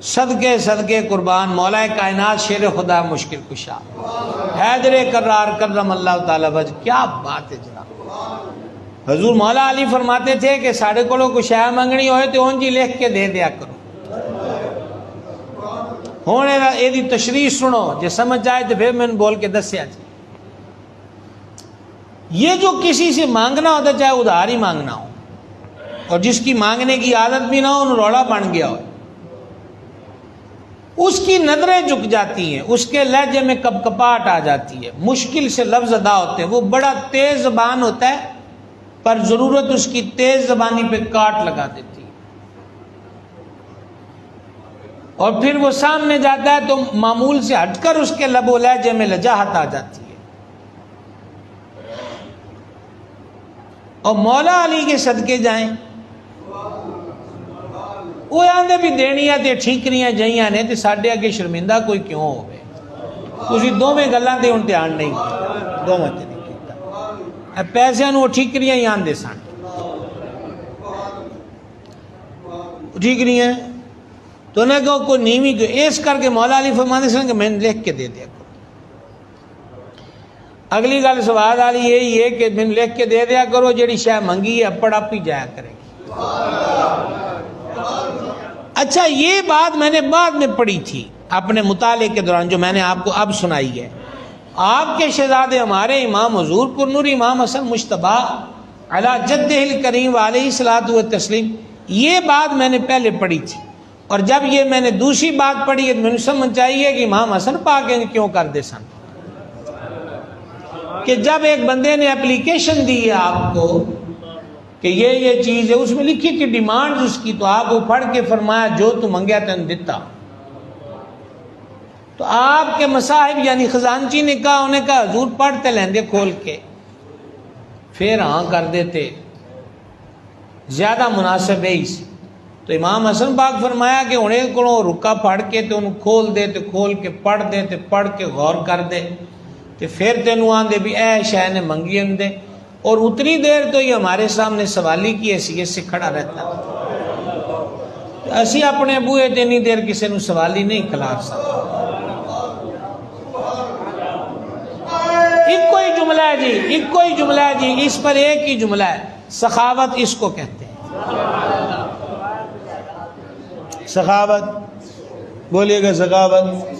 صدقے صدقے قربان مولا کائنات شیر خدا مشکل کشا حیدر کرار کرم اللہ تعالی وجہ. کیا بات ہے جناب. حضور مولا علی فرماتے تھے کہ ساڑھے کو کوئی شے منگنی ہوئے تو اون جی لکھ کے دے دیا کرو. ہونے یہ تشریح سنو، جے سمجھ آئے تو پھر میں نے بول کے دسیا جی. یہ جو کسی سے مانگنا ہوتا چاہے ادھار ہی مانگنا ہو، اور جس کی مانگنے کی عادت بھی نہ ہو، انہوں روڑا بن گیا ہو، اس کی نظریں جھک جاتی ہیں، اس کے لہجے میں کپ کپاہٹ آ جاتی ہے، مشکل سے لفظ ادا ہوتے ہیں. وہ بڑا تیز زبان ہوتا ہے پر ضرورت اس کی تیز زبانی پہ کاٹ لگا دیتی ہے، اور پھر وہ سامنے جاتا ہے تو معمول سے ہٹ کر اس کے لب و لہجے میں لجاہت آ جاتی ہے. اور مولا علی کے صدقے جائیں، وہ آندے بھی دینیاں تے ٹھیکریاں جائیاں نے تے ساڈے اگے شرمندہ کوئی کیوں ہوئے. تسی دوویں گلاں تے ہن دھیان نہیں کیتا، دوواں تے نہیں کیتا. پیسے نو ٹھیکریاں ہی آندے سن، ٹھیکریاں تو نہ کہ کوئی نیوی کو. اس کر کے مولا علی فرماتے سن کہ میں لکھ کے دے دیا کرو. اگلی گل سواد والی یہی ہے کہ میں لکھ کے دے دیا کرو، جڑی شے منگی ہے اپڑ آپ ہی جایا کرے گی. اچھا یہ بات میں نے بعد میں پڑھی تھی اپنے مطالعے کے دوران، جو میں نے آپ کو اب سنائی ہے. آپ کے شہزادے ہمارے امام حضور پر نور امام حسن مجتبیٰ علی جدہ الکریم علیہ الصلوۃ والتسلیم، یہ بات میں نے پہلے پڑھی تھی. اور جب یہ میں نے دوسری بات پڑھی ہے تو مجھے سمجھ چاہیے کہ امام حسن پاک کیوں کر دے سن، کہ جب ایک بندے نے اپلیکیشن دی ہے آپ کو کہ یہ چیز ہے، اس میں لکھی کہ ڈیمانڈ اس کی، تو آپ کو پڑھ کے فرمایا جو تو منگیا تن دیتا. تو آپ کے مصاحب یعنی خزانچی نے کہا، انہیں کہا حضور پڑھتے لیندے کھول کے، پھر ہاں کر دیتے، زیادہ مناسب ہے اس. تو امام حسن پاک فرمایا کہ انہیں کو رکا پڑھ کے تو انہوں کھول دے، تو کھول کے پڑھ دے، تو پڑھ کے غور کر دے، تو پھر تینوں آندے بھی اے شے نے منگی ہم دے. اور اتنی دیر تو یہ ہمارے سامنے سوالی کی حیثیت سے کھڑا رہتا. اسی اپنے بوئے اتنی دیر کسی نے سوالی نہیں کھلا سکتا. ایک کوئی جملہ ہے جی، ایک کوئی جملہ ہے جی، اس پر ایک ہی جملہ ہے، سخاوت اس کو کہتے ہیں. سخاوت بولیے گا، سخاوت